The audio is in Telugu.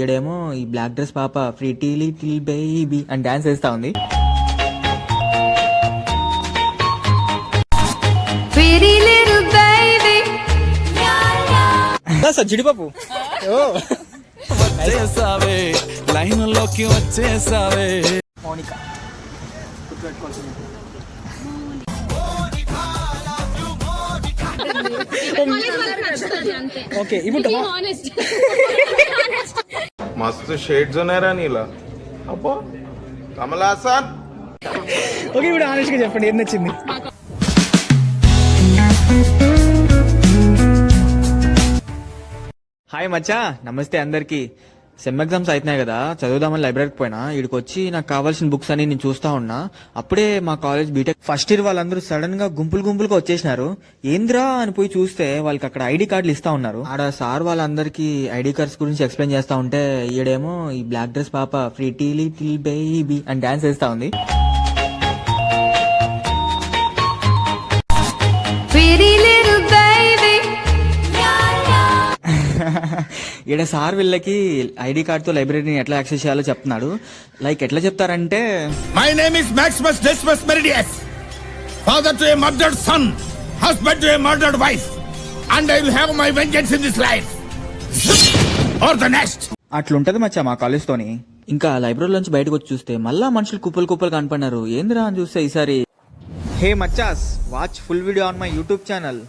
ఈడేమో ఈ బ్లాక్ డ్రెస్ పాప ఫ్రీ టీ లిటిల్ బేబీ అని డాన్స్ వేస్తా ఉంది. జీడిపప్పు వచ్చేసావే లైన్లోకి వచ్చేసావే. మౌనిక ఓకే ఇప్పుడు मस्त शेड्स ఉన్నాయరా నీలా అబ్బో కమల్ హాసన్. ఓకే ఇప్పుడు ఆనెస్ట్ గా చెప్పండి ఏం నచ్చింది? హాయ్ మచ్చా, నమస్తే అందరికి. సెమ్ ఎగ్జామ్స్ అవుతున్నాయి కదా, చదువుదామని లైబ్రరీకి పోయినా. ఇక్కడికి వచ్చి నాకు కావాల్సిన బుక్స్ అని నేను చూస్తా ఉన్నా. అప్పుడే మా కాలేజ్ బీటెక్ ఫస్ట్ ఇయర్ వాళ్ళందరూ సడన్ గా గుంపులుగా వచ్చేసినారు. ఏంద్రా అని పోయి చూస్తే వాళ్ళకి అక్కడ ఐడి కార్డులు ఇస్తా ఉన్నారు. ఆడ సార్ వాళ్ళందరికీ ఐడి కార్డ్స్ గురించి ఎక్స్ప్లెయిన్ చేస్తా ఉంటే ఈడేమో ఈ బ్లాక్ డ్రెస్ పాప ఫ్రీ టీ లిటిల్ బేబీ అని డాన్స్ వేస్తా ఉంది. ఈడ సార్ వీళ్ళకి ఐడి కార్డ్ తో లైబ్రరీని ఎట్లా యాక్సెస్ చేయాలో చెప్తున్నాడు. లైక్ ఎట్లా చెప్తారంటే, my name is Maximus డెసిమస్ Meridius, father to A murdered sun, husband to A murdered wife, and I will have my vengeance in this life or the next. అట్లుంటది మచ్చా మా కాలేజ్ తోని. ఇంకా లైబ్రరీ నుంచి బయటకు వచ్చి చూస్తే మళ్ళా మనుషులు కుప్పలు కనపడినారు. ఏందిరా అని చూస్తే ఈసారి, హే మచ్చాస్, watch full video on my YouTube channel.